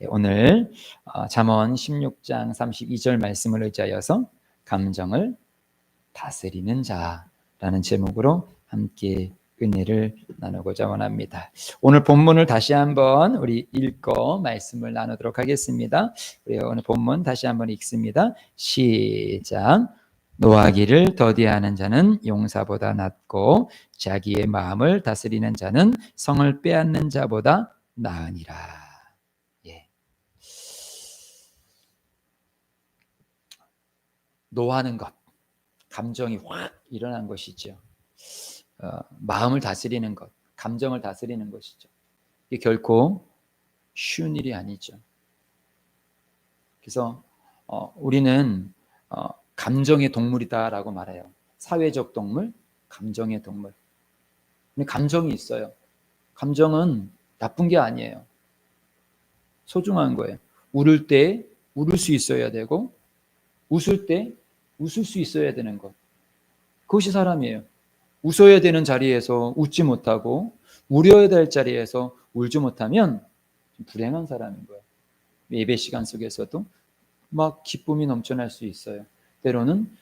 오늘 잠언 16장 32절 말씀을 의지하여서 감정을 다스리는 자라는 제목으로 함께 은혜를 나누고자 원합니다. 오늘 본문을 다시 한번 우리 읽고 말씀을 나누도록 하겠습니다. 우리 오늘 본문 다시 한번 읽습니다. 시작. 노하기를 더디하는 자는 용사보다 낫고 자기의 마음을 다스리는 자는 성을 빼앗는 자보다 나으니라. 노하는 것, 감정이 확 일어난 것이죠. 마음을 다스리는 것, 감정을 다스리는 것이죠. 이게 결코 쉬운 일이 아니죠. 그래서 우리는 감정의 동물이다라고 말해요. 사회적 동물, 감정의 동물. 근데 감정이 있어요. 감정은 나쁜 게 아니에요. 소중한 거예요. 울을 때 울을 수 있어야 되고, 웃을 때 웃을 수 있어야 되는 것. 그것이 사람이에요. 웃어야 되는 자리에서 웃지 못하고 울어야 될 자리에서 울지 못하면 불행한 사람인 거예요. 예배 시간 속에서도 막 기쁨이 넘쳐날 수 있어요. 때로는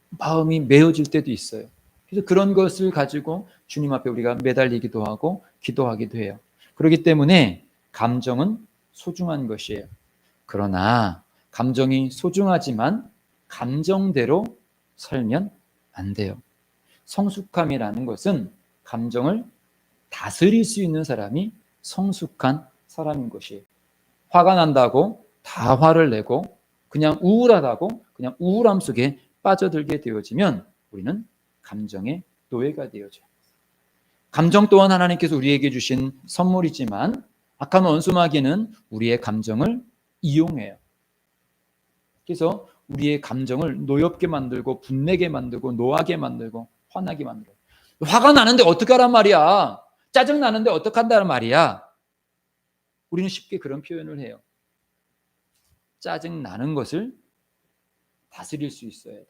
마음이 메어질 때도 있어요. 그래서 그런 것을 가지고 주님 앞에 우리가 매달리기도 하고 기도하기도 해요. 그렇기 때문에 감정은 소중한 것이에요. 그러나 감정이 소중하지만 감정대로 살면 안 돼요. 성숙함이라는 것은 감정을 다스릴 수 있는 사람이 성숙한 사람인 것이에요. 화가 난다고 다 화를 내고 그냥 우울하다고 그냥 우울함 속에 빠져들게 되어지면 우리는 감정의 노예가 되어져요. 감정 또한 하나님께서 우리에게 주신 선물이지만 악한 원수마귀는 우리의 감정을 이용해요. 그래서 우리의 감정을 노엽게 만들고 분내게 만들고 노하게 만들고 화나게 만들고, 화가 나는데 어떡하란 말이야, 짜증 나는데 어떡한다는 말이야. 우리는 쉽게 그런 표현을 해요. 짜증 나는 것을 다스릴 수 있어야 돼.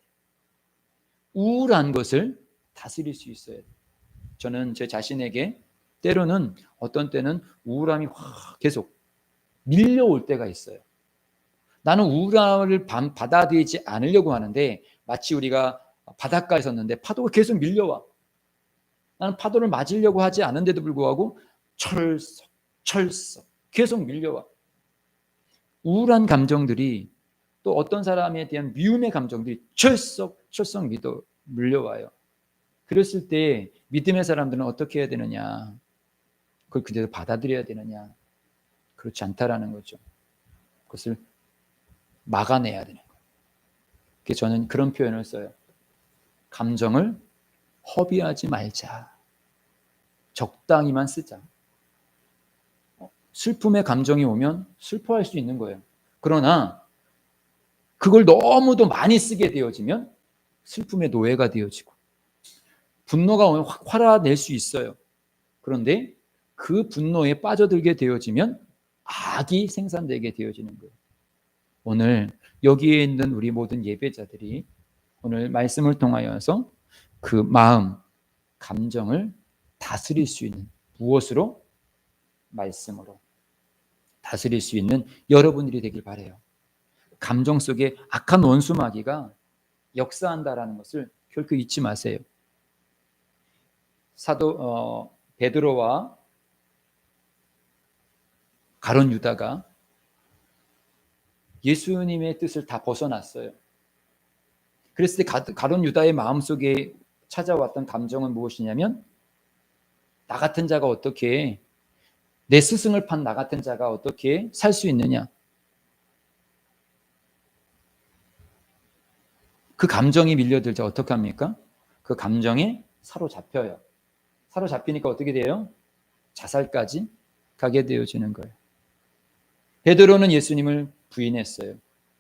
우울한 것을 다스릴 수 있어야 돼. 저는 제 자신에게 때로는 어떤 때는 우울함이 확 계속 밀려올 때가 있어요. 나는 우울함을 받아들이지 않으려고 하는데 마치 우리가 바닷가에 섰는데 파도가 계속 밀려와. 나는 파도를 맞으려고 하지 않은데도 불구하고 철썩 계속 밀려와. 우울한 감정들이 또 어떤 사람에 대한 미움의 감정들이 철썩 밀려와요. 그랬을 때 믿음의 사람들은 어떻게 해야 되느냐? 그걸 그대로 받아들여야 되느냐? 그렇지 않다라는 거죠. 그것을 막아내야 되는 거예요. 그래서 저는 그런 표현을 써요. 감정을 허비하지 말자. 적당히만 쓰자. 슬픔의 감정이 오면 슬퍼할 수 있는 거예요. 그러나 그걸 너무도 많이 쓰게 되어지면 슬픔의 노예가 되어지고, 분노가 오면 확 화내낼 수 있어요. 그런데 그 분노에 빠져들게 되어지면 악이 생산되게 되어지는 거예요. 오늘 여기에 있는 우리 모든 예배자들이 오늘 말씀을 통하여서 그 마음, 감정을 다스릴 수 있는, 무엇으로? 말씀으로 다스릴 수 있는 여러분들이 되길 바라요. 감정 속에 악한 원수 마귀가 역사한다라는 것을 결코 잊지 마세요. 사도 베드로와 가룟 유다가 예수님의 뜻을 다 벗어났어요. 그랬을 때 가룟 유다의 마음속에 찾아왔던 감정은 무엇이냐면, 나 같은 자가 어떻게, 내 스승을 판 나 같은 자가 어떻게 살 수 있느냐. 그 감정이 밀려들 때 어떻게 합니까? 그 감정에 사로잡혀요. 사로잡히니까 어떻게 돼요? 자살까지 가게 되어지는 거예요. 베드로는 예수님을 부인했어요.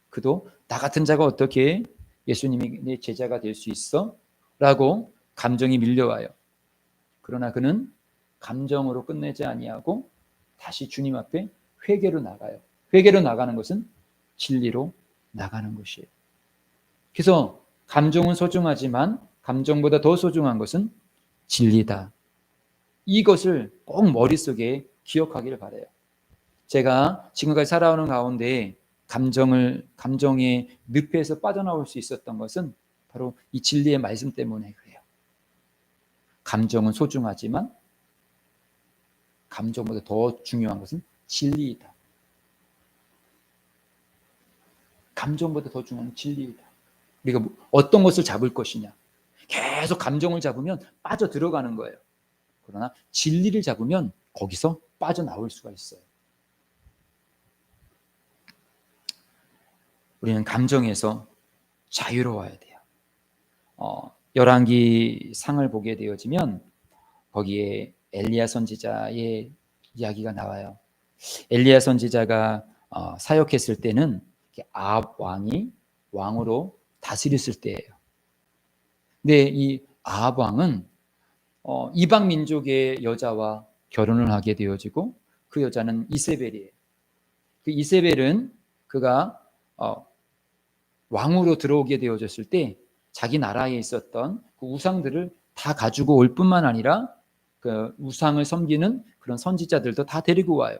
그도 나 같은 자가 어떻게 예수님이 내 제자가 될 수 있어? 라고 감정이 밀려와요. 그러나 그는 감정으로 끝내지 아니하고 다시 주님 앞에 회개로 나가요. 회개로 나가는 것은 진리로 나가는 것이에요. 그래서 감정은 소중하지만 감정보다 더 소중한 것은 진리다. 이것을 꼭 머릿속에 기억하기를 바라요. 제가 지금까지 살아오는 가운데 감정의 늪에서 빠져나올 수 있었던 것은 바로 이 진리의 말씀 때문에 그래요. 감정은 소중하지만 감정보다 더 중요한 것은 진리이다. 감정보다 더 중요한 진리이다. 우리가 어떤 것을 잡을 것이냐. 계속 감정을 잡으면 빠져 들어가는 거예요. 그러나 진리를 잡으면 거기서 빠져나올 수가 있어요. 우리는 감정에서 자유로워야 돼요. 열왕기 상을 보게 되어지면 거기에 엘리야 선지자의 이야기가 나와요. 엘리야 선지자가 사역했을 때는 아합 왕이 왕으로 다스렸을 때예요. 근데 이 아합 왕은 이방 민족의 여자와 결혼을 하게 되어지고 그 여자는 이세벨이에요. 그 이세벨은 그가 왕으로 들어오게 되어졌을 때 자기 나라에 있었던 그 우상들을 다 가지고 올 뿐만 아니라 그 우상을 섬기는 그런 선지자들도 다 데리고 와요.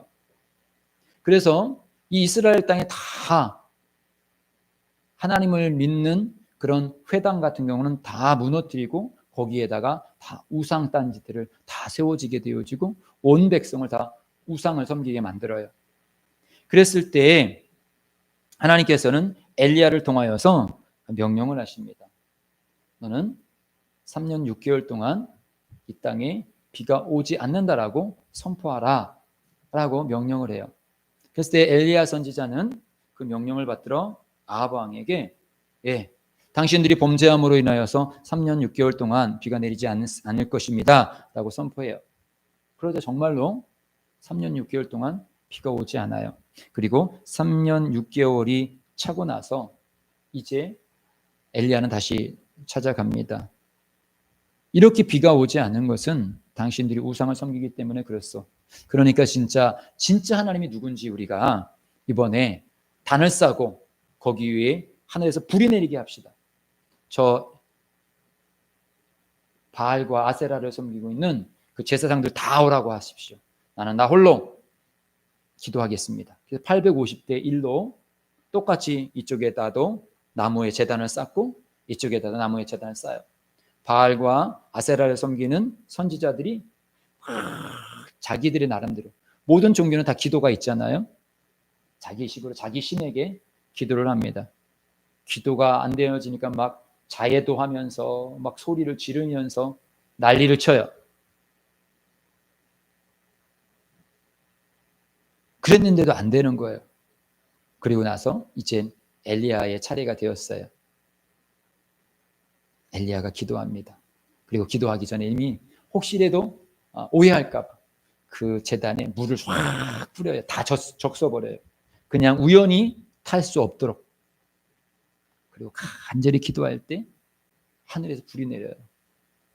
그래서 이 이스라엘 땅에 다 하나님을 믿는 그런 회당 같은 경우는 다 무너뜨리고 거기에다가 다 우상 딴지들을 다 세워지게 되어지고 온 백성을 다 우상을 섬기게 만들어요. 그랬을 때 하나님께서는 엘리야를 통하여서 명령을 하십니다. 너는 3년 6개월 동안 이 땅에 비가 오지 않는다라고 선포하라 라고 명령을 해요. 그랬을 때 엘리야 선지자는 그 명령을 받들어 아합 왕에게 당신들이 범죄함으로 인하여서 3년 6개월 동안 비가 내리지 않을 것입니다 라고 선포해요. 그러자 정말로 3년 6개월 동안 비가 오지 않아요. 그리고 3년 6개월이 차고 나서 이제 엘리야는 다시 찾아갑니다. 이렇게 비가 오지 않은 것은 당신들이 우상을 섬기기 때문에 그랬어. 그러니까 진짜 하나님이 누군지 우리가 이번에 단을 싸고 거기 위에 하늘에서 불이 내리게 합시다. 저 바알과 아세라를 섬기고 있는 그 제사장들 다 오라고 하십시오. 나는 나 홀로 기도하겠습니다. 그래서 850대 1로 똑같이 이쪽에다도 나무의 제단을 쌓고 이쪽에다도 나무의 제단을 쌓아요. 바알과 아세라를 섬기는 선지자들이 자기들의 나름대로 모든 종교는 다 기도가 있잖아요. 자기 식으로 자기 신에게 기도를 합니다. 기도가 안 되어지니까 막 자해도 하면서 막 소리를 지르면서 난리를 쳐요. 그랬는데도 안 되는 거예요. 그리고 나서 이제 엘리야의 차례가 되었어요. 엘리야가 기도합니다. 그리고 기도하기 전에 이미 혹시라도 오해할까 봐 그 제단에 물을 쫙 뿌려요. 다 적셔버려요. 그냥 우연히 탈 수 없도록. 그리고 간절히 기도할 때 하늘에서 불이 내려요.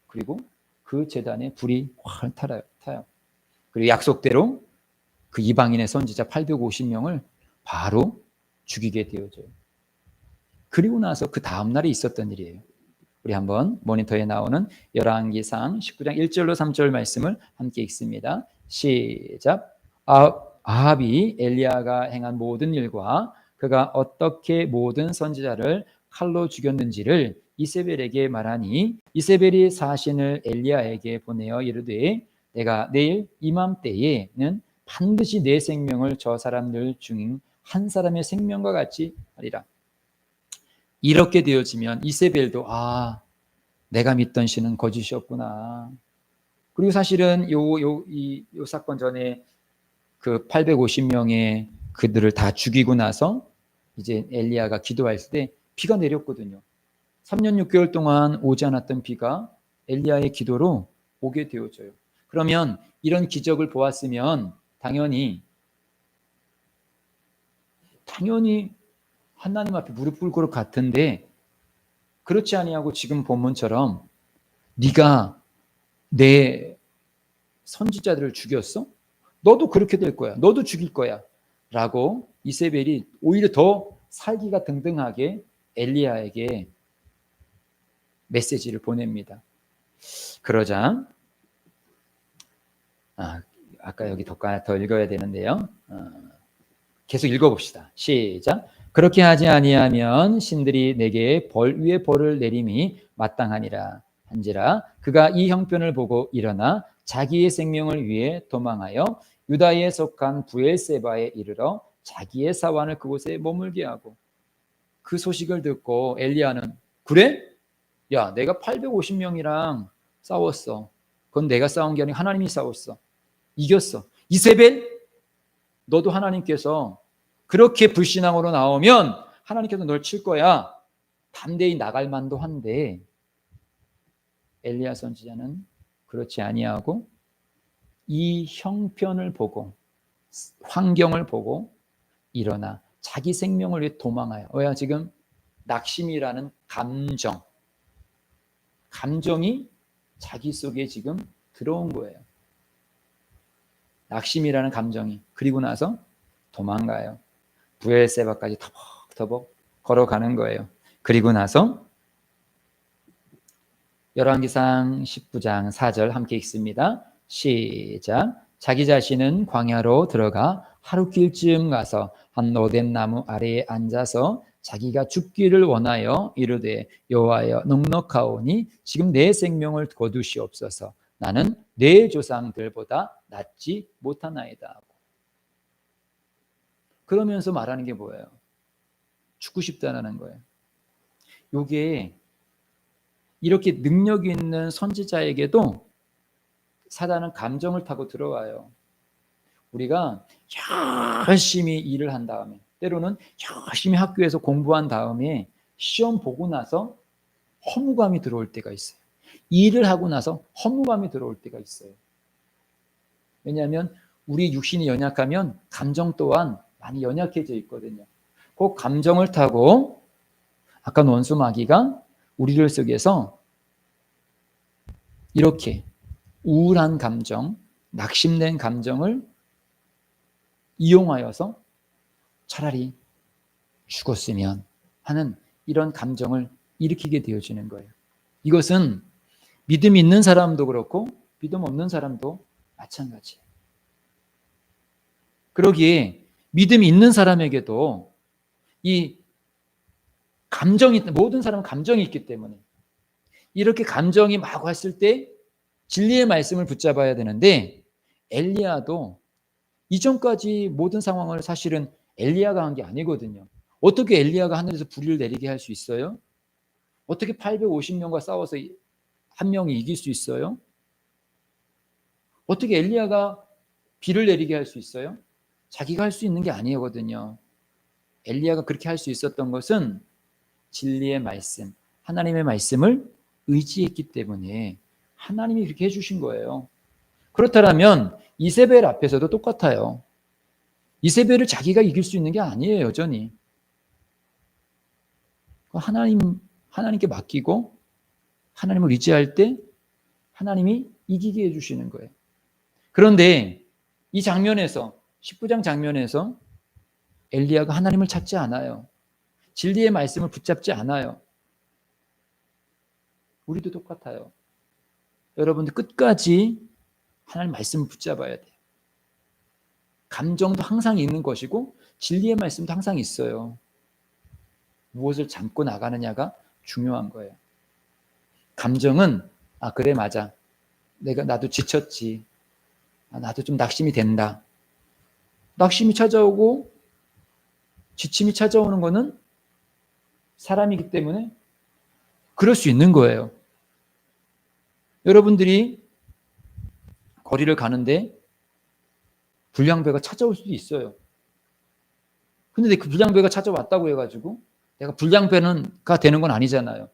그리고 그 제단에 불이 확 타요. 그리고 약속대로 그 이방인의 선지자 850명을 바로 죽이게 되어져요. 그리고 나서 그 다음 날에 있었던 일이에요. 우리 한번 모니터에 나오는 열왕기상 19장 1절로 3절 말씀을 함께 읽습니다. 시작. 아합이 엘리야가 행한 모든 일과 그가 어떻게 모든 선지자를 칼로 죽였는지를 이세벨에게 말하니 이세벨이 사신을 엘리야에게 보내어 이르되 내가 내일 이맘때에는 반드시 내 생명을 저 사람들 중 한 사람의 생명과 같이 하리라. 이렇게 되어지면 이세벨도 내가 믿던 신은 거짓이었구나. 그리고 사실은 이 사건 전에 그 850명의 그들을 다 죽이고 나서 이제 엘리야가 기도할 때 비가 내렸거든요. 3년 6개월 동안 오지 않았던 비가 엘리야의 기도로 오게 되어져요. 그러면 이런 기적을 보았으면 당연히 하나님 앞에 무릎 꿇을 것 같은데 그렇지 아니하고 지금 본문처럼 네가 내 선지자들을 죽였어? 너도 그렇게 될 거야. 너도 죽일 거야. 라고 이세벨이 오히려 더 살기가 등등하게 엘리야에게 메시지를 보냅니다. 그러자 아까 여기 더 읽어야 되는데요. 계속 읽어봅시다. 시작. 그렇게 하지 아니하면 신들이 내게 벌 위에 벌을 내림이 마땅하니라 한지라 그가 이 형편을 보고 일어나 자기의 생명을 위해 도망하여 유다에 속한 부엘세바에 이르러 자기의 사환을 그곳에 머물게 하고 그 소식을 듣고 엘리야는 그래? 야, 내가 850명이랑 싸웠어. 그건 내가 싸운 게 아니라 하나님이 싸웠어. 이겼어. 이세벨, 너도 하나님께서 그렇게 불신앙으로 나오면 하나님께서 널 칠 거야. 담대히 나갈 만도 한데 엘리야 선지자는 그렇지 아니하고 이 형편을 보고 환경을 보고 일어나 자기 생명을 위해 도망하여. 왜냐 지금 낙심이라는 감정이 자기 속에 지금 들어온 거예요. 낙심이라는 감정이. 그리고 나서 도망가요. 부엘세바까지 터벅터벅 걸어가는 거예요. 그리고 나서 열왕기상 19장 4절 함께 읽습니다. 시작. 자기 자신은 광야로 들어가 하루길쯤 가서 한 로뎀 나무 아래에 앉아서 자기가 죽기를 원하여 이르되 여호와여 넉넉하오니 지금 내 생명을 거두시옵소서. 나는 내 조상들보다 낫지 못하나이다. 그러면서 말하는 게 뭐예요? 죽고 싶다는 거예요. 이게 이렇게 능력 있는 선지자에게도 사단은 감정을 타고 들어와요. 우리가 열심히 일을 한 다음에 때로는 열심히 학교에서 공부한 다음에 시험 보고 나서 허무감이 들어올 때가 있어요. 일을 하고 나서 허무감이 들어올 때가 있어요. 왜냐하면 우리 육신이 연약하면 감정 또한 많이 연약해져 있거든요. 그 감정을 타고 아까 원수 마귀가 우리들 속에서 이렇게 우울한 감정, 낙심된 감정을 이용하여서 차라리 죽었으면 하는 이런 감정을 일으키게 되어지는 거예요. 이것은 믿음 있는 사람도 그렇고 믿음 없는 사람도 마찬가지예요. 그러기에 믿음 있는 사람에게도 이 감정이, 모든 사람은 감정이 있기 때문에 이렇게 감정이 막 왔을 때 진리의 말씀을 붙잡아야 되는데 엘리야도 이전까지 모든 상황을 사실은 엘리야가 한 게 아니거든요. 어떻게 엘리야가 하늘에서 불을 내리게 할 수 있어요? 어떻게 850명과 싸워서 한 명이 이길 수 있어요? 어떻게 엘리야가 비를 내리게 할 수 있어요? 자기가 할 수 있는 게 아니거든요. 엘리야가 그렇게 할 수 있었던 것은 진리의 말씀, 하나님의 말씀을 의지했기 때문에 하나님이 그렇게 해주신 거예요. 그렇다면 이세벨 앞에서도 똑같아요. 이세벨을 자기가 이길 수 있는 게 아니에요, 여전히. 하나님께 맡기고 하나님을 의지할 때 하나님이 이기게 해주시는 거예요. 그런데 이 장면에서 19장 장면에서 엘리야가 하나님을 찾지 않아요. 진리의 말씀을 붙잡지 않아요. 우리도 똑같아요. 여러분들 끝까지 하나님 말씀을 붙잡아야 돼요. 감정도 항상 있는 것이고 진리의 말씀도 항상 있어요. 무엇을 잡고 나가느냐가 중요한 거예요. 감정은 그래 맞아. 나도 지쳤지. 나도 좀 낙심이 된다. 낙심이 찾아오고 지침이 찾아오는 거는 사람이기 때문에 그럴 수 있는 거예요. 여러분들이 거리를 가는데 불량배가 찾아올 수도 있어요. 근데 그 불량배가 찾아왔다고 해가지고 내가 불량배가 되는 건 아니잖아요.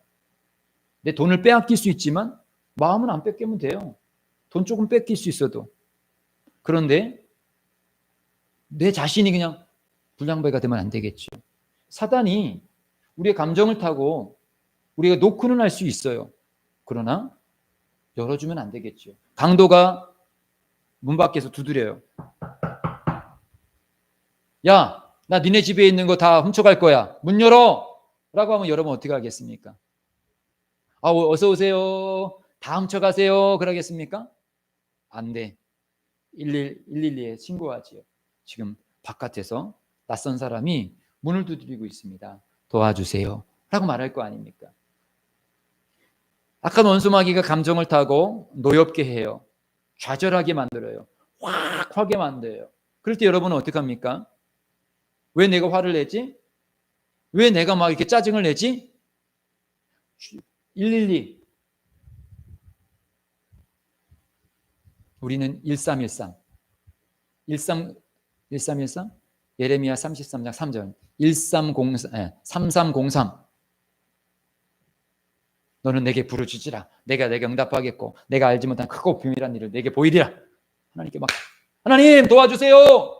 내 돈을 빼앗길 수 있지만 마음은 안 뺏기면 돼요. 돈 조금 뺏길 수 있어도. 그런데 내 자신이 그냥 불량배가 되면 안 되겠죠. 사단이 우리의 감정을 타고 우리가 노크는 할 수 있어요. 그러나 열어주면 안 되겠죠. 강도가 문 밖에서 두드려요. 야, 나 니네 집에 있는 거 다 훔쳐갈 거야. 문 열어! 라고 하면 여러분 어떻게 하겠습니까? 어서 오세요. 다 훔쳐가세요. 그러겠습니까? 안 돼. 112에 신고하지요. 지금 바깥에서 낯선 사람이 문을 두드리고 있습니다. 도와주세요. 라고 말할 거 아닙니까? 악한 원수마귀가 감정을 타고 노엽게 해요. 좌절하게 만들어요. 확 화게 만들어요. 그럴 때 여러분은 어떻게 합니까? 왜 내가 화를 내지? 왜 내가 막 이렇게 짜증을 내지? 112. 우리는 1313. 1313? 예레미야 33장 3절. 3303. 너는 내게 부르짖으라. 내가 응답하겠고 내가 알지 못한 크고 비밀한 일을 내게 보이리라. 하나님께 막 하나님 도와주세요.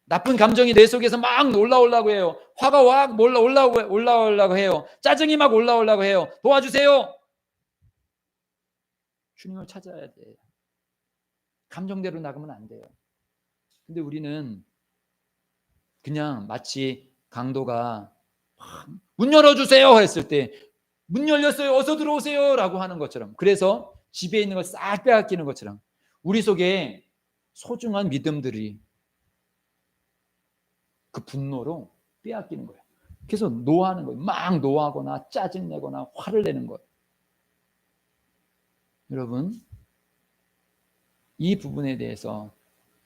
나쁜 감정이 내 속에서 막 올라오려고 해요. 화가 막 올라오려고 해요. 짜증이 막 올라오려고 해요. 도와주세요. 주님을 찾아야 돼요. 감정대로 나가면 안 돼요. 근데 우리는 그냥 마치 강도가 문 열어주세요 했을 때 문 열렸어요. 어서 들어오세요 라고 하는 것처럼, 그래서 집에 있는 걸 싹 빼앗기는 것처럼 우리 속에 소중한 믿음들이 그 분노로 빼앗기는 거예요. 그래서 노하는 거예요. 막 노하거나 짜증내거나 화를 내는 거예요. 여러분, 이 부분에 대해서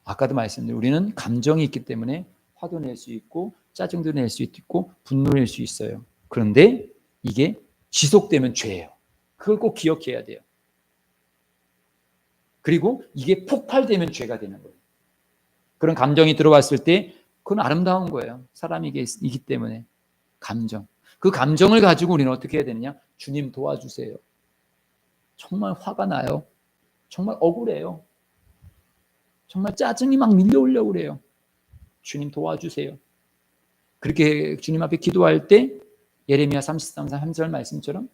아까도 말씀드린 우리는 감정이 있기 때문에 화도 낼 수 있고 짜증도 낼 수 있고 분노를 낼 수 있어요. 그런데 이게 지속되면 죄예요. 그걸 꼭 기억해야 돼요. 그리고 이게 폭발되면 죄가 되는 거예요. 그런 감정이 들어왔을 때 그건 아름다운 거예요. 사람이기 때문에. 감정. 그 감정을 가지고 우리는 어떻게 해야 되느냐? 주님 도와주세요. 정말 화가 나요. 정말 억울해요. 정말 짜증이 막 밀려오려고 그래요. 주님 도와주세요. 그렇게 주님 앞에 기도할 때 예레미야 33장 3절 말씀처럼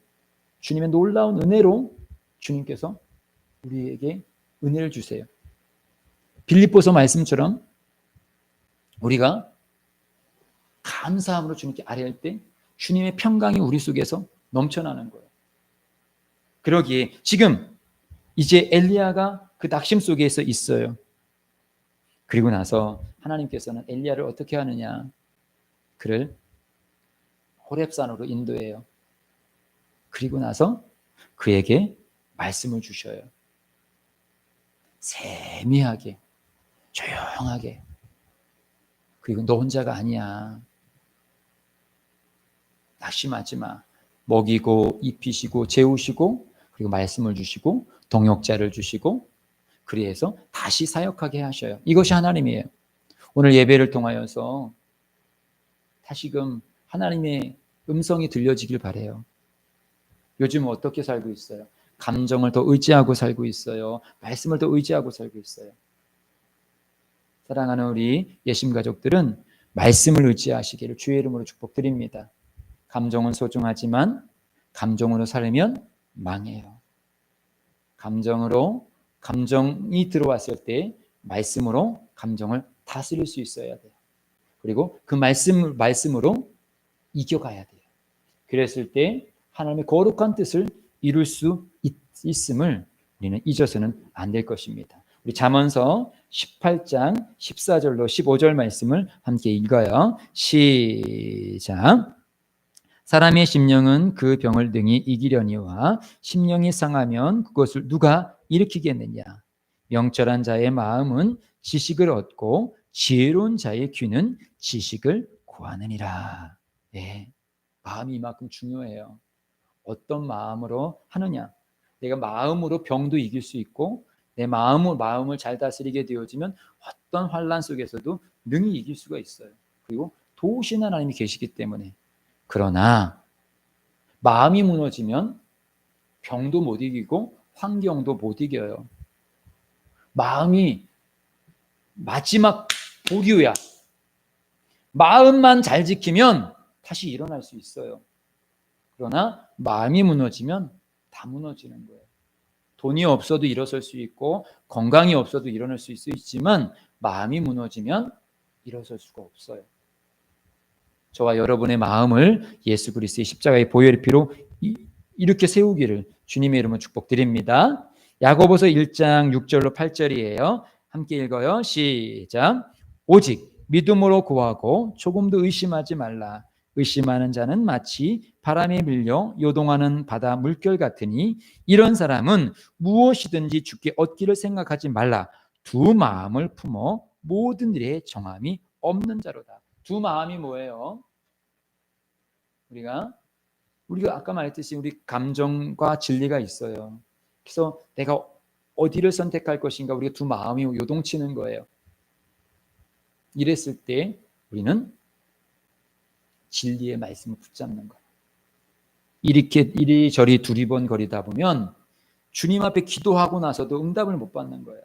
주님의 놀라운 은혜로 주님께서 우리에게 은혜를 주세요. 빌립보서 말씀처럼 우리가 감사함으로 주님께 아뢰할 때 주님의 평강이 우리 속에서 넘쳐나는 거예요. 그러기에 지금 이제 엘리야가 그 낙심 속에서 있어요. 그리고 나서 하나님께서는 엘리야를 어떻게 하느냐? 그를 호렙산으로 인도해요. 그리고 나서 그에게 말씀을 주셔요. 세미하게, 조용하게. 그리고 너 혼자가 아니야. 낙심하지 마. 먹이고 입히시고 재우시고 그리고 말씀을 주시고 동역자를 주시고 그래서 다시 사역하게 하셔요. 이것이 하나님이에요. 오늘 예배를 통하여서 다시금 하나님의 음성이 들려지길 바라요. 요즘 어떻게 살고 있어요? 감정을 더 의지하고 살고 있어요? 말씀을 더 의지하고 살고 있어요? 사랑하는 우리 예심 가족들은 말씀을 의지하시기를 주의 이름으로 축복드립니다. 감정은 소중하지만 감정으로 살면 망해요. 감정이 들어왔을 때 말씀으로 감정을 다스릴 수 있어야 돼요. 그리고 그 말씀으로 이겨가야 돼요. 그랬을 때 하나님의 거룩한 뜻을 이룰 수 있음을 우리는 잊어서는 안 될 것입니다. 우리 잠언서 18장 14절로 15절 말씀을 함께 읽어요. 시작. 사람의 심령은 그 병을 능히 이기려니와 심령이 상하면 그것을 누가 일으키겠느냐. 명철한 자의 마음은 지식을 얻고 지혜로운 자의 귀는 지식을 구하느니라. 네, 마음이 이만큼 중요해요. 어떤 마음으로 하느냐. 내가 마음으로 병도 이길 수 있고 내 마음을 잘 다스리게 되어지면 어떤 환난 속에서도 능히 이길 수가 있어요. 그리고 도우신 하나님이 계시기 때문에. 그러나 마음이 무너지면 병도 못 이기고 환경도 못 이겨요. 마음이 마지막 보류야. 마음만 잘 지키면 다시 일어날 수 있어요. 그러나 마음이 무너지면 다 무너지는 거예요. 돈이 없어도 일어설 수 있고 건강이 없어도 일어날 수 있지만 마음이 무너지면 일어설 수가 없어요. 저와 여러분의 마음을 예수 그리스도의 십자가의 보혈의 피로 이렇게 세우기를 주님의 이름으로 축복드립니다. 야고보서 1장 6절로 8절이에요. 함께 읽어요. 시작. 오직 믿음으로 구하고 조금도 의심하지 말라. 의심하는 자는 마치 바람에 밀려 요동하는 바다 물결 같으니 이런 사람은 무엇이든지 주께 얻기를 생각하지 말라. 두 마음을 품어 모든 일에 정함이 없는 자로다. 두 마음이 뭐예요? 우리가 아까 말했듯이 우리 감정과 진리가 있어요. 그래서 내가 어디를 선택할 것인가 우리가 두 마음이 요동치는 거예요. 이랬을 때 우리는 진리의 말씀을 붙잡는 거예요. 이렇게 이리저리 두리번거리다 보면 주님 앞에 기도하고 나서도 응답을 못 받는 거예요.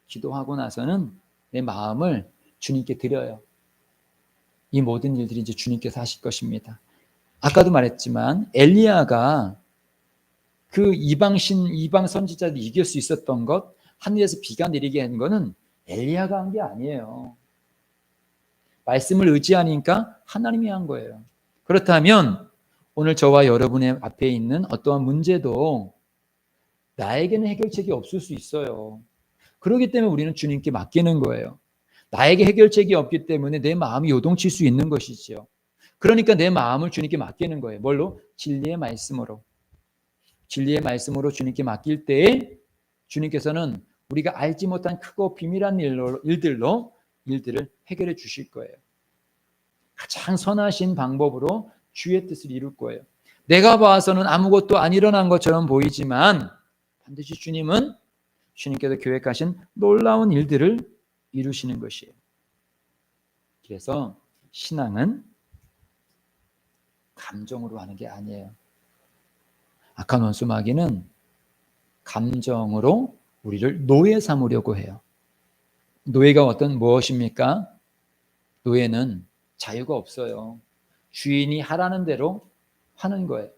기도하고 나서는 내 마음을 주님께 드려요. 이 모든 일들이 이제 주님께서 하실 것입니다. 아까도 말했지만 엘리야가 그 이방 선지자들 이길 수 있었던 것, 하늘에서 비가 내리게 한 거는 엘리야가 한 게 아니에요. 말씀을 의지하니까 하나님이 한 거예요. 그렇다면 오늘 저와 여러분의 앞에 있는 어떠한 문제도 나에게는 해결책이 없을 수 있어요. 그렇기 때문에 우리는 주님께 맡기는 거예요. 나에게 해결책이 없기 때문에 내 마음이 요동칠 수 있는 것이죠. 그러니까 내 마음을 주님께 맡기는 거예요. 뭘로? 진리의 말씀으로. 진리의 말씀으로 주님께 맡길 때에 주님께서는 우리가 알지 못한 크고 비밀한 일들을 해결해 주실 거예요. 가장 선하신 방법으로 주의 뜻을 이룰 거예요. 내가 봐서는 아무것도 안 일어난 것처럼 보이지만 반드시 주님께서 계획하신 놀라운 일들을 이루시는 것이에요. 그래서 신앙은 감정으로 하는 게 아니에요. 악한 원수 마귀는 감정으로 우리를 노예 삼으려고 해요. 노예가 무엇입니까? 노예는 자유가 없어요. 주인이 하라는 대로 하는 거예요.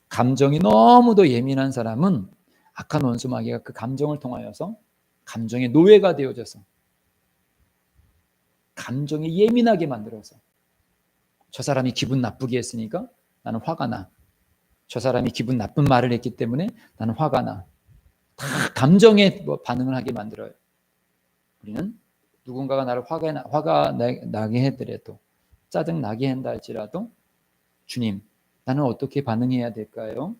감정이 너무도 예민한 사람은 악한 원수 마귀가 그 감정을 통하여서 감정의 노예가 되어져서 감정이 예민하게 만들어서 저 사람이 기분 나쁘게 했으니까 나는 화가 나. 저 사람이 기분 나쁜 말을 했기 때문에 나는 화가 나. 다 감정에 반응을 하게 만들어요. 우리는 누군가가 나를 화가 나게 하더라도 짜증 나게 한다 할지라도 주님, 나는 어떻게 반응해야 될까요?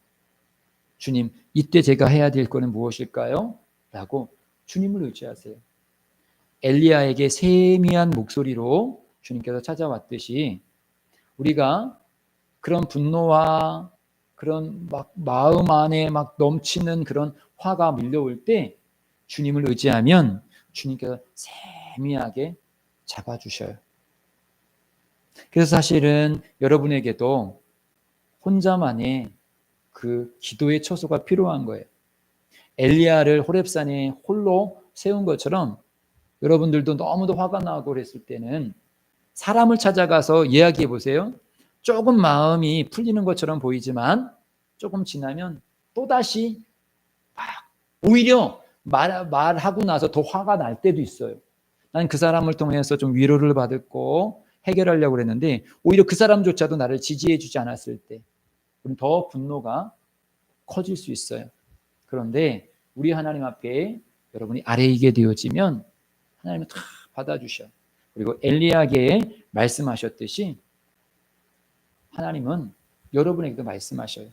주님, 이때 제가 해야 될 거는 무엇일까요? 라고 주님을 의지하세요. 엘리야에게 세미한 목소리로 주님께서 찾아왔듯이 우리가 그런 분노와 그런 마음 안에 넘치는 그런 화가 밀려올 때 주님을 의지하면 주님께서 세미하게 잡아주셔요. 그래서 사실은 여러분에게도 혼자만의 그 기도의 처소가 필요한 거예요. 엘리야를 호렙산에 홀로 세운 것처럼 여러분들도 너무도 화가 나고 그랬을 때는 사람을 찾아가서 이야기해 보세요. 조금 마음이 풀리는 것처럼 보이지만 조금 지나면 또다시 오히려 말하고 나서 더 화가 날 때도 있어요. 난 그 사람을 통해서 좀 위로를 받고 해결하려고 그랬는데 오히려 그 사람조차도 나를 지지해 주지 않았을 때 더 분노가 커질 수 있어요. 그런데 우리 하나님 앞에 여러분이 아뢰이게 되어지면 하나님은 다 받아주셔요. 그리고 엘리야에게 말씀하셨듯이 하나님은 여러분에게도 말씀하셔요.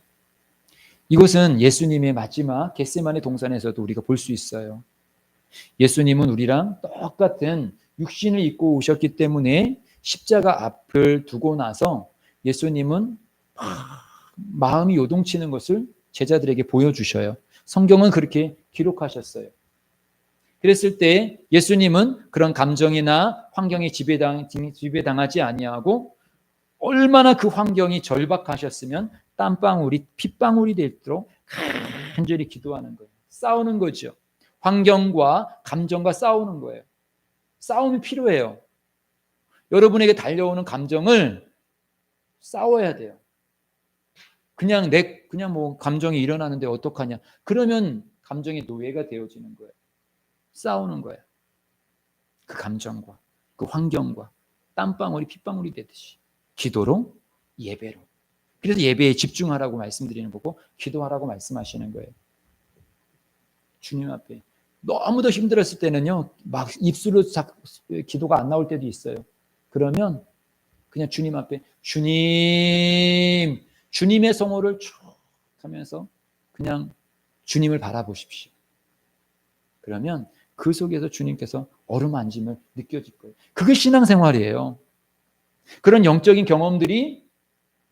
이것은 예수님의 마지막 겟세마네 동산에서도 우리가 볼 수 있어요. 예수님은 우리랑 똑같은 육신을 입고 오셨기 때문에 십자가 앞을 두고 나서 예수님은 마음이 요동치는 것을 제자들에게 보여주셔요. 성경은 그렇게 기록하셨어요. 그랬을 때 예수님은 그런 감정이나 환경에 지배당하지 아니하고 얼마나 그 환경이 절박하셨으면 땀방울이 핏방울이 되도록 간절히 기도하는 거예요. 싸우는 거죠. 환경과 감정과 싸우는 거예요. 싸움이 필요해요. 여러분에게 달려오는 감정을 싸워야 돼요. 그냥 감정이 일어나는데 어떡하냐. 그러면 감정이 노예가 되어지는 거예요. 싸우는 거예요. 그 감정과 그 환경과 땀방울이 핏방울이 되듯이 기도로 예배로. 그래서 예배에 집중하라고 말씀드리는 거고 기도하라고 말씀하시는 거예요. 주님 앞에. 너무 더 힘들었을 때는요, 막 입술로 기도가 안 나올 때도 있어요. 그러면 그냥 주님 앞에 주님, 주님의 성호를 쭉 하면서 그냥 주님을 바라보십시오. 그러면 그 속에서 주님께서 어루만짐을 느껴질 거예요. 그게 신앙생활이에요. 그런 영적인 경험들이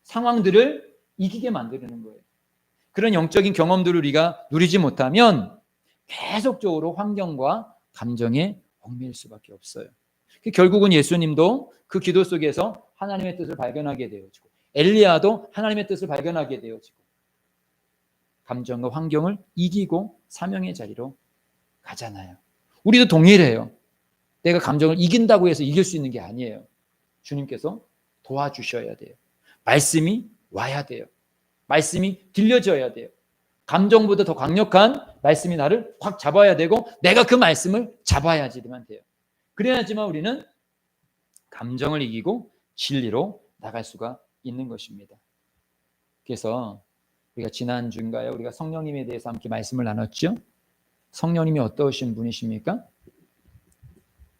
상황들을 이기게 만드는 거예요. 그런 영적인 경험들을 우리가 누리지 못하면 계속적으로 환경과 감정에 얽매일 수밖에 없어요. 결국은 예수님도 그 기도 속에서 하나님의 뜻을 발견하게 되어지고, 엘리야도 하나님의 뜻을 발견하게 되어지고, 감정과 환경을 이기고 사명의 자리로 가잖아요. 우리도 동일해요. 내가 감정을 이긴다고 해서 이길 수 있는 게 아니에요. 주님께서 도와주셔야 돼요. 말씀이 와야 돼요. 말씀이 들려져야 돼요. 감정보다 더 강력한 말씀이 나를 확 잡아야 되고, 내가 그 말씀을 잡아야지만 돼요. 그래야지만 우리는 감정을 이기고 진리로 나갈 수가 있는 것입니다. 그래서 우리가 지난주인가요? 우리가 성령님에 대해서 함께 말씀을 나눴죠? 성령님이 어떠신 분이십니까?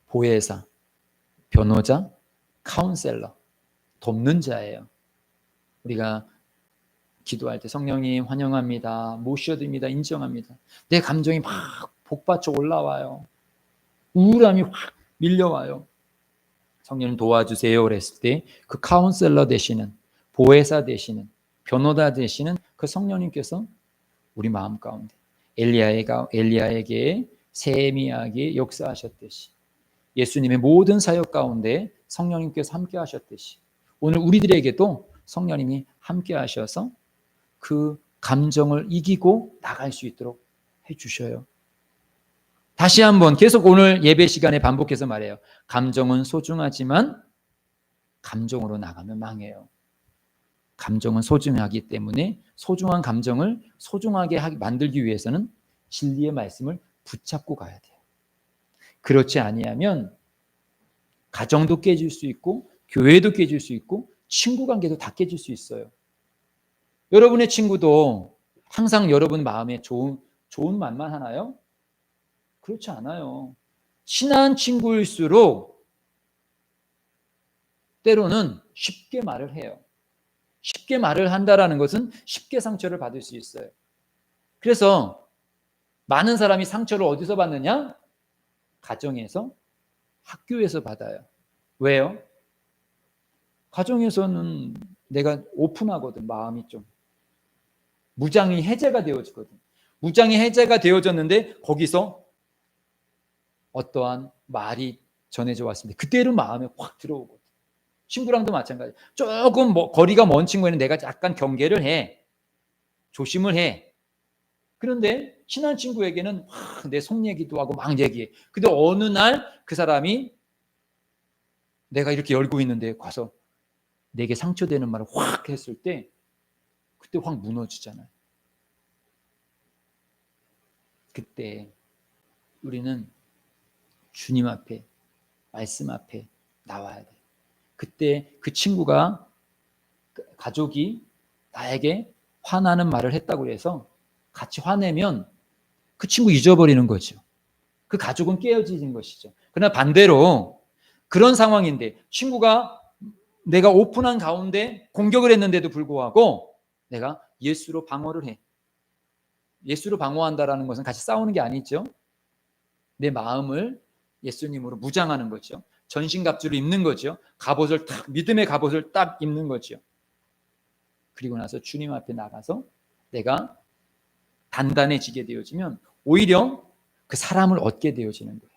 보혜사, 변호자, 카운셀러, 돕는 자예요. 우리가 기도할 때 성령님 환영합니다, 모셔드립니다, 인정합니다. 내 감정이 막 복받쳐 올라와요. 우울함이 확 밀려와요. 성령님 도와주세요 그랬을 때 그 카운셀러 되시는, 보혜사 되시는, 변호사 되시는 그 성령님께서 우리 마음 가운데 엘리야에게 세미하게 역사하셨듯이, 예수님의 모든 사역 가운데 성령님께서 함께 하셨듯이, 오늘 우리들에게도 성령님이 함께 하셔서 그 감정을 이기고 나갈 수 있도록 해주셔요. 다시 한번 계속 오늘 예배 시간에 반복해서 말해요. 감정은 소중하지만 감정으로 나가면 망해요. 감정은 소중하기 때문에 소중한 감정을 소중하게 만들기 위해서는 진리의 말씀을 붙잡고 가야 돼요. 그렇지 아니하면 가정도 깨질 수 있고, 교회도 깨질 수 있고, 친구 관계도 다 깨질 수 있어요. 여러분의 친구도 항상 여러분 마음에 좋은 말만 하나요? 그렇지 않아요. 친한 친구일수록 때로는 쉽게 말을 해요. 쉽게 말을 한다라는 것은 쉽게 상처를 받을 수 있어요. 그래서 많은 사람이 상처를 어디서 받느냐? 가정에서, 학교에서 받아요. 왜요? 가정에서는 내가 오픈하거든. 마음이 좀 무장이 해제가 되어지거든. 무장이 해제가 되어졌는데 거기서 어떠한 말이 전해져 왔습니다. 그때는 마음에 확 들어오거든. 친구랑도 마찬가지. 조금 거리가 먼 친구에는 내가 약간 경계를 해. 조심을 해. 그런데 친한 친구에게는 내 속 얘기도 하고 막 얘기해. 근데 어느 날 그 사람이 내가 이렇게 열고 있는데 가서 내게 상처되는 말을 확 했을 때 그때 확 무너지잖아요. 그때 우리는 주님 앞에, 말씀 앞에 나와야 돼요. 그때 그 친구가, 가족이 나에게 화나는 말을 했다고 해서 같이 화내면 그 친구 잊어버리는 거죠. 그 가족은 깨어지는 것이죠. 그러나 반대로 그런 상황인데 친구가 내가 오픈한 가운데 공격을 했는데도 불구하고 내가 예수로 방어를 해. 예수로 방어한다라는 것은 같이 싸우는 게 아니죠. 내 마음을 예수님으로 무장하는 거죠. 전신갑주를 입는 거죠. 갑옷을 딱, 믿음의 갑옷을 딱 입는 거죠. 그리고 나서 주님 앞에 나가서 내가 단단해지게 되어지면 오히려 그 사람을 얻게 되어지는 거예요.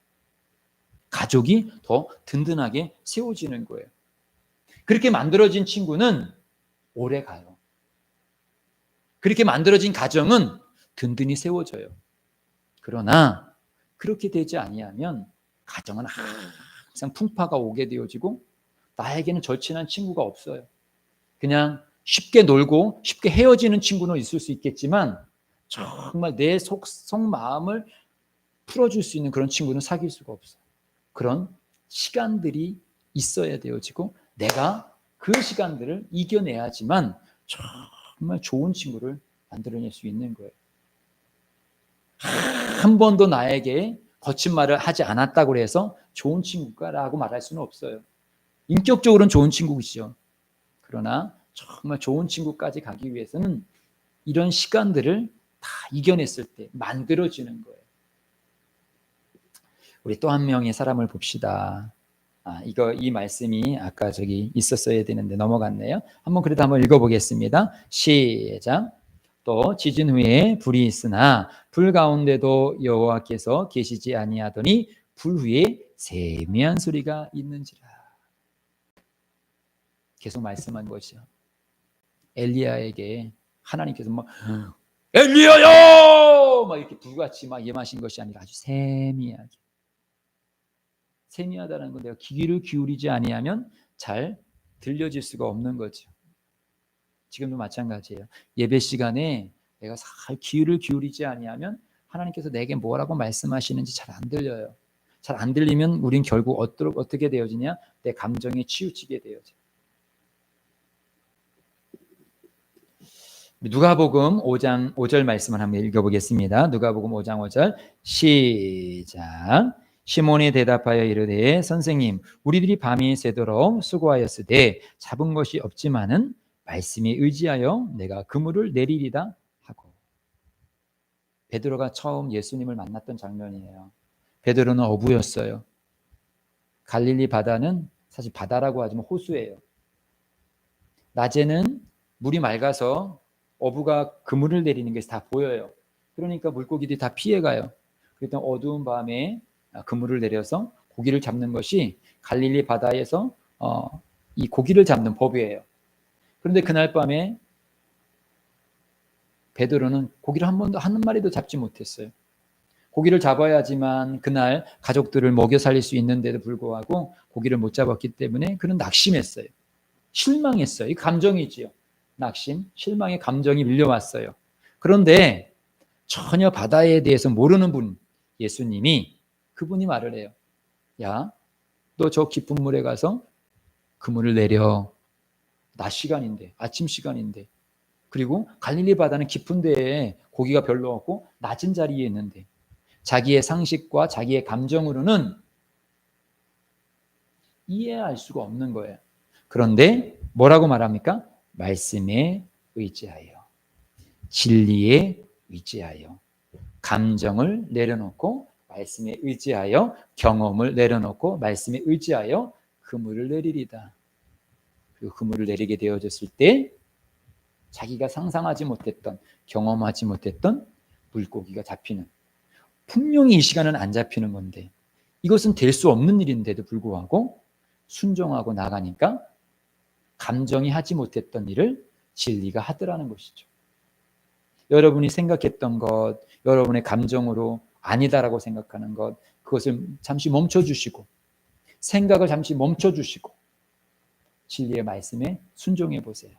가족이 더 든든하게 세워지는 거예요. 그렇게 만들어진 친구는 오래 가요. 그렇게 만들어진 가정은 든든히 세워져요. 그러나 그렇게 되지 아니하면 가정은 항상 풍파가 오게 되어지고 나에게는 절친한 친구가 없어요. 그냥 쉽게 놀고 쉽게 헤어지는 친구는 있을 수 있겠지만 정말 내 속마음을 풀어줄 수 있는 그런 친구는 사귈 수가 없어요. 그런 시간들이 있어야 되어지고 내가 그 시간들을 이겨내야지만 정말 좋은 친구를 만들어낼 수 있는 거예요. 한 번도 나에게 거친 말을 하지 않았다고 해서 좋은 친구가라고 말할 수는 없어요. 인격적으로는 좋은 친구이죠. 그러나 정말 좋은 친구까지 가기 위해서는 이런 시간들을 다 이겨냈을 때 만들어지는 거예요. 우리 또 한 명의 사람을 봅시다. 이 말씀이 아까 저기 있었어야 되는데 넘어갔네요. 그래도 한번 읽어보겠습니다. 시작. 또 지진 후에 불이 있으나 불 가운데도 여호와께서 계시지 아니하더니 불 위에 세미한 소리가 있는지라. 계속 말씀한 것이요. 엘리야에게 하나님께서 막 엘리야야! 막 이렇게 불같이 막 예마신 것이 아니라 아주 세미하게. 세미하다는 건 내가 귀를 기울이지 아니하면 잘 들려질 수가 없는 거죠. 지금도 마찬가지예요. 예배 시간에 내가 잘 귀를 기울이지 아니하면 하나님께서 내게 뭐라고 말씀하시는지 잘 안 들려요. 잘 안 들리면 우린 결국 어떻게 되어지냐? 내 감정에 치우치게 되어져. 누가복음 5장 5절 말씀을 한번 읽어보겠습니다. 누가복음 5장 5절 시작. 시몬이 대답하여 이르되 선생님 우리들이 밤이 새도록 수고하였으되 잡은 것이 없지만은 말씀에 의지하여 내가 그물을 내리리다 하고. 베드로가 처음 예수님을 만났던 장면이에요. 베드로는 어부였어요. 갈릴리 바다는 사실 바다라고 하지만 호수예요. 낮에는 물이 맑아서 어부가 그물을 내리는 게 다 보여요. 그러니까 물고기들이 다 피해가요. 그랬던 어두운 밤에 그물을 내려서 고기를 잡는 것이 갈릴리 바다에서 이 고기를 잡는 법이에요. 그런데 그날 밤에 베드로는 고기를 한 마리도 잡지 못했어요. 고기를 잡아야지만 그날 가족들을 먹여 살릴 수 있는데도 불구하고 고기를 못 잡았기 때문에 그는 낙심했어요. 실망했어요. 이 감정이지요. 낙심, 실망의 감정이 밀려왔어요. 그런데 전혀 바다에 대해서 모르는 분, 예수님이 그분이 말을 해요. 야, 너 저 깊은 물에 가서 그물을 내려. 낮 시간인데, 아침 시간인데. 그리고 갈릴리 바다는 깊은 데에 고기가 별로 없고 낮은 자리에 있는데 자기의 상식과 자기의 감정으로는 이해할 수가 없는 거예요. 그런데 뭐라고 말합니까? 말씀에 의지하여, 진리에 의지하여, 감정을 내려놓고 말씀에 의지하여, 경험을 내려놓고 말씀에 의지하여 그물을 내리리다. 그리고 그물을 내리게 되어졌을 때 자기가 상상하지 못했던, 경험하지 못했던 물고기가 잡히는, 분명히 이 시간은 안 잡히는 건데 이것은 될 수 없는 일인데도 불구하고 순종하고 나가니까 감정이 하지 못했던 일을 진리가 하더라는 것이죠. 여러분이 생각했던 것, 여러분의 감정으로 아니다라고 생각하는 것, 그것을 잠시 멈춰주시고 생각을 잠시 멈춰주시고 진리의 말씀에 순종해 보세요.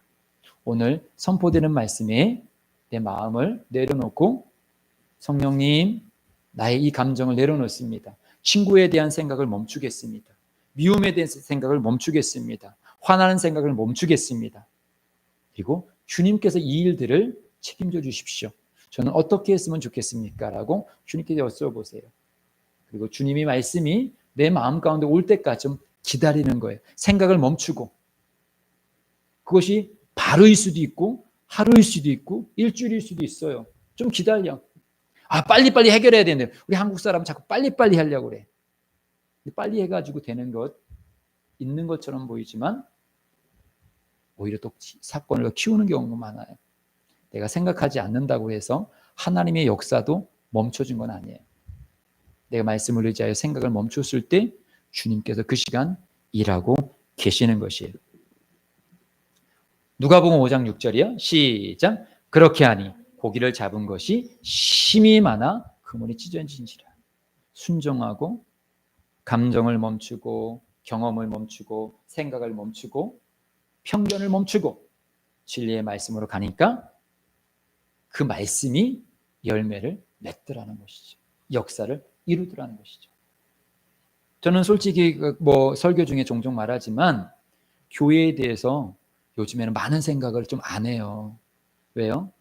오늘 선포되는 말씀에 내 마음을 내려놓고 성령님, 나의 이 감정을 내려놓습니다. 친구에 대한 생각을 멈추겠습니다. 미움에 대한 생각을 멈추겠습니다. 화나는 생각을 멈추겠습니다. 그리고 주님께서 이 일들을 책임져 주십시오. 저는 어떻게 했으면 좋겠습니까? 라고 주님께 여쭤보세요. 그리고 주님의 말씀이 내 마음 가운데 올 때까지 좀 기다리는 거예요. 생각을 멈추고. 그것이 바로일 수도 있고 하루일 수도 있고 일주일일 수도 있어요. 좀 기다려. 빨리빨리 해결해야 되는데 우리 한국 사람은 자꾸 빨리빨리 하려고 그래. 빨리 해가지고 되는 것 있는 것처럼 보이지만 오히려 또 사건을 키우는 경우가 많아요. 내가 생각하지 않는다고 해서 하나님의 역사도 멈춰진 건 아니에요. 내가 말씀을 의지하여 생각을 멈췄을 때 주님께서 그 시간 일하고 계시는 것이에요. 누가복음 5장 6절이요. 시작. 그렇게 하니 고기를 잡은 것이 심히 많아 그물이 찢어진지라. 순종하고 감정을 멈추고 경험을 멈추고 생각을 멈추고 편견을 멈추고 진리의 말씀으로 가니까 그 말씀이 열매를 맺더라는 것이죠. 역사를 이루더라는 것이죠. 저는 솔직히 설교 중에 종종 말하지만 교회에 대해서 요즘에는 많은 생각을 좀 안 해요. 왜요?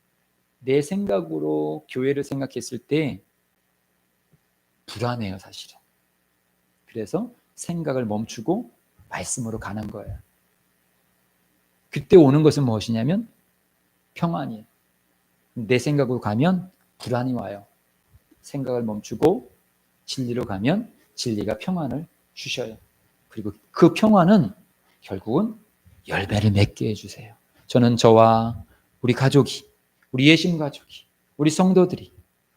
내 생각으로 교회를 생각했을 때 불안해요, 사실은. 그래서 생각을 멈추고 말씀으로 가는 거예요. 그때 오는 것은 무엇이냐면 평안이에요. 내 생각으로 가면 불안이 와요. 생각을 멈추고 진리로 가면 진리가 평안을 주셔요. 그리고 그 평안은 결국은 열매를 맺게 해주세요. 저는 저와 우리 가족이, 우리 예심 가족이, 우리 성도들이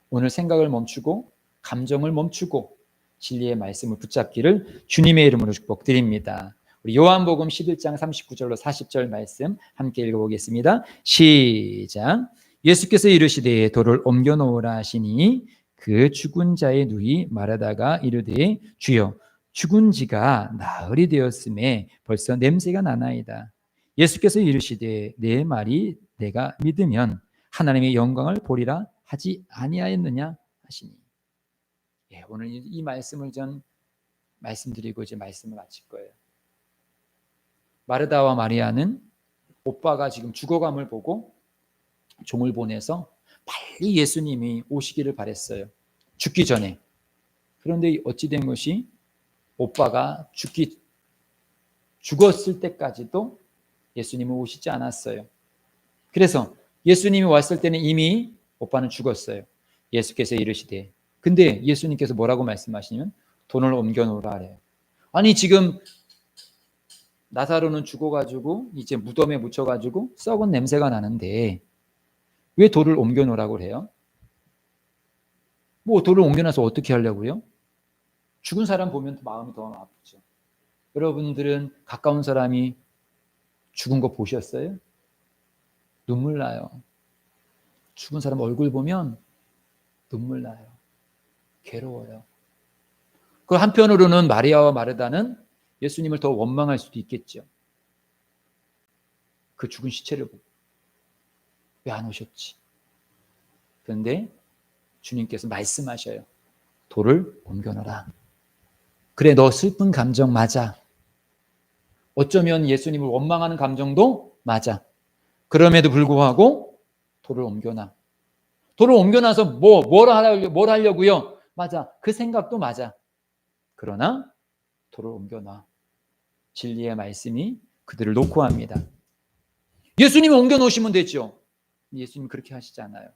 오늘 생각을 멈추고 감정을 멈추고 진리의 말씀을 붙잡기를 주님의 이름으로 축복드립니다. 우리 요한복음 11장 39절로 40절 말씀 함께 읽어보겠습니다. 시작. 예수께서 이르시되 돌을 옮겨 놓으라 하시니 그 죽은 자의 누이 마르다가 이르되 주여 죽은 지가 나흘이 되었음에 벌써 냄새가 나나이다. 예수께서 이르시되 내 말이 내가 믿으면 하나님의 영광을 보리라 하지 아니하였느냐 하시니. 예, 오늘 이 말씀을 전 말씀드리고 이제 말씀을 마칠 거예요. 마르다와 마리아는 오빠가 지금 죽어감을 보고 종을 보내서 빨리 예수님이 오시기를 바랬어요. 죽기 전에. 그런데 어찌 된 것이 오빠가 죽었을 때까지도 예수님은 오시지 않았어요. 그래서 예수님이 왔을 때는 이미 오빠는 죽었어요. 예수께서 이르시되, 근데 예수님께서 뭐라고 말씀하시냐면 돈을 옮겨 놓으라 하래요. 아니 지금 나사로는 죽어가지고 이제 무덤에 묻혀가지고 썩은 냄새가 나는데 왜 돌을 옮겨 놓으라고 해요? 뭐 돌을 옮겨놔서 어떻게 하려고요? 죽은 사람 보면 마음이 더 아프죠. 여러분들은 가까운 사람이 죽은 거 보셨어요? 눈물 나요. 죽은 사람 얼굴 보면 눈물 나요. 괴로워요. 그 한편으로는 마리아와 마르다는 예수님을 더 원망할 수도 있겠죠. 그 죽은 시체를 보고 왜 안 오셨지? 그런데 주님께서 말씀하셔요. 돌을 옮겨놓으라. 그래, 너 슬픈 감정 맞아. 어쩌면 예수님을 원망하는 감정도 맞아. 그럼에도 불구하고 돌을 옮겨놔. 돌을 옮겨놔서 뭘 하려고요? 맞아. 그 생각도 맞아. 그러나 돌을 옮겨놔. 진리의 말씀이 그들을 놓고 합니다. 예수님이 옮겨놓으시면 됐죠. 예수님 그렇게 하시지 않아요.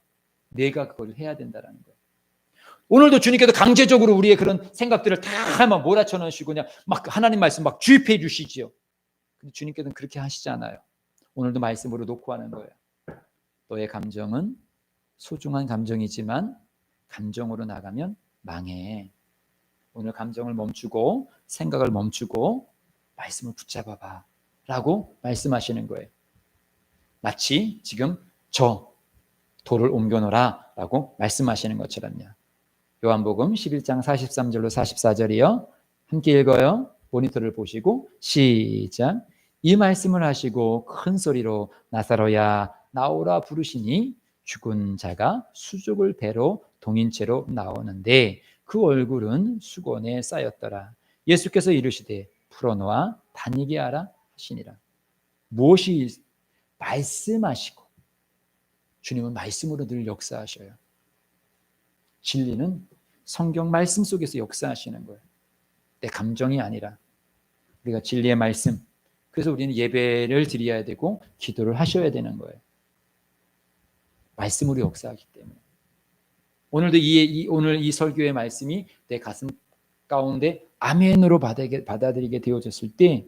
내가 그걸 해야 된다는 거예요. 오늘도 주님께서 강제적으로 우리의 그런 생각들을 다 막 몰아쳐 넣으시고 그냥 막 하나님 말씀 막 주입해 주시지요. 근데 주님께서는 그렇게 하시지 않아요. 오늘도 말씀으로 놓고 하는 거예요. 너의 감정은 소중한 감정이지만 감정으로 나가면 망해. 오늘 감정을 멈추고 생각을 멈추고 말씀을 붙잡아봐 라고 말씀하시는 거예요. 마치 지금 저 돌을 옮겨놓으라 라고 말씀하시는 것처럼요. 요한복음 11장 43절로 44절이요. 함께 읽어요. 모니터를 보시고 시작. 이 말씀을 하시고 큰 소리로 나사로야 나오라 부르시니 죽은 자가 수족을 배로 동인채로 나오는데 그 얼굴은 수건에 쌓였더라. 예수께서 이르시되 풀어놓아 다니게 하라 하시니라. 무엇이 말씀하시고 주님은 말씀으로 늘 역사하셔요. 진리는 성경 말씀 속에서 역사하시는 거예요. 내 감정이 아니라 우리가 진리의 말씀. 그래서 우리는 예배를 드려야 되고 기도를 하셔야 되는 거예요. 말씀으로 역사하기 때문에. 오늘도 오늘 이 설교의 말씀이 내 가슴 가운데 아멘으로 받아들이게 되어졌을 때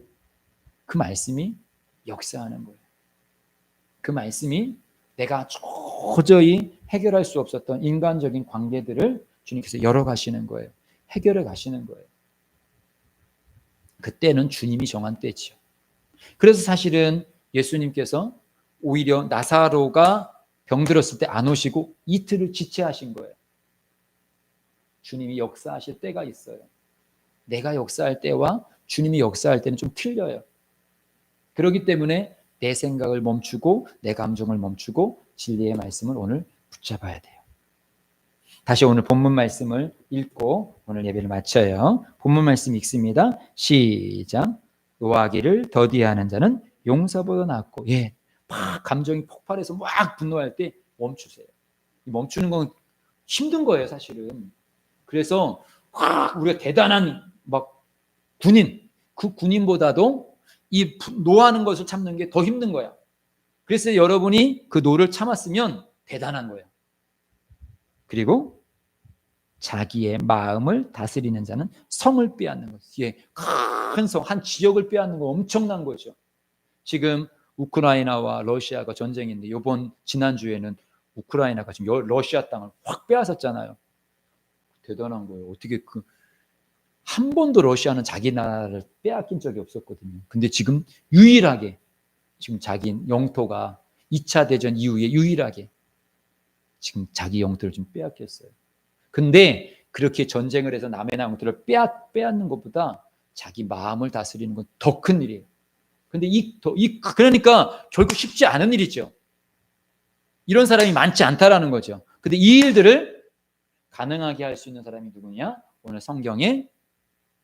그 말씀이 역사하는 거예요. 그 말씀이 내가 도저히 해결할 수 없었던 인간적인 관계들을 주님께서 열어가시는 거예요. 해결해 가시는 거예요. 그때는 주님이 정한 때지요. 그래서 사실은 예수님께서 오히려 나사로가 병들었을 때 안 오시고 이틀을 지체하신 거예요. 주님이 역사하실 때가 있어요. 내가 역사할 때와 주님이 역사할 때는 좀 틀려요. 그렇기 때문에 내 생각을 멈추고 내 감정을 멈추고 진리의 말씀을 오늘 붙잡아야 돼요. 다시 오늘 본문 말씀을 읽고 오늘 예배를 마쳐요. 본문 말씀 읽습니다. 시작. 노하기를 더디하는 자는 용서보다 낫고, 막 감정이 폭발해서 막 분노할 때 멈추세요. 멈추는 건 힘든 거예요, 사실은. 그래서 우리가 대단한 막 군인, 그 군인보다도 이 노하는 것을 참는 게 더 힘든 거야. 그래서 여러분이 그 노를 참았으면 대단한 거예요. 그리고 자기의 마음을 다스리는 자는 성을 빼앗는 거죠. 큰 성, 한 지역을 빼앗는 거 엄청난 거죠. 지금 우크라이나와 러시아가 전쟁인데 지난주에는 우크라이나가 지금 러시아 땅을 확 빼앗았잖아요. 대단한 거예요. 어떻게 한 번도 러시아는 자기 나라를 빼앗긴 적이 없었거든요. 근데 지금 유일하게 지금 자기 영토가 2차 대전 이후에 유일하게 지금 자기 영토를 좀 빼앗겼어요. 근데 그렇게 전쟁을 해서 남의 영토를 빼앗는 것보다 자기 마음을 다스리는 건 더 큰 일이에요. 근데 그러니까 결국 쉽지 않은 일이죠. 이런 사람이 많지 않다라는 거죠. 근데 이 일들을 가능하게 할 수 있는 사람이 누구냐? 오늘 성경에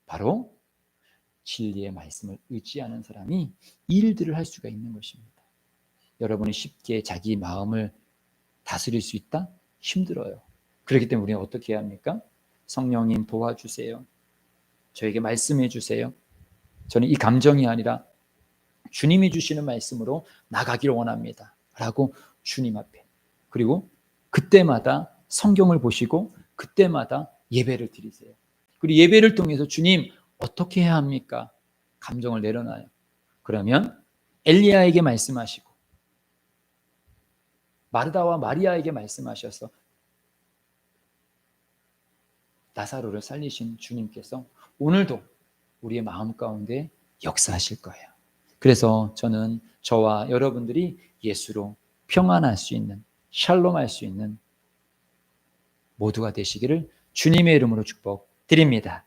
바로 진리의 말씀을 의지하는 사람이 이 일들을 할 수가 있는 것입니다. 여러분이 쉽게 자기 마음을 다스릴 수 있다? 힘들어요. 그렇기 때문에 우리는 어떻게 해야 합니까? 성령님 도와주세요. 저에게 말씀해 주세요. 저는 이 감정이 아니라 주님이 주시는 말씀으로 나가기를 원합니다. 라고 주님 앞에. 그리고 그때마다 성경을 보시고 그때마다 예배를 드리세요. 그리고 예배를 통해서 주님 어떻게 해야 합니까? 감정을 내려놔요. 그러면 엘리야에게 말씀하시고 마르다와 마리아에게 말씀하셔서 나사로를 살리신 주님께서 오늘도 우리의 마음 가운데 역사하실 거예요. 그래서 저는 저와 여러분들이 예수로 평안할 수 있는, 샬롬할 수 있는 모두가 되시기를 주님의 이름으로 축복드립니다.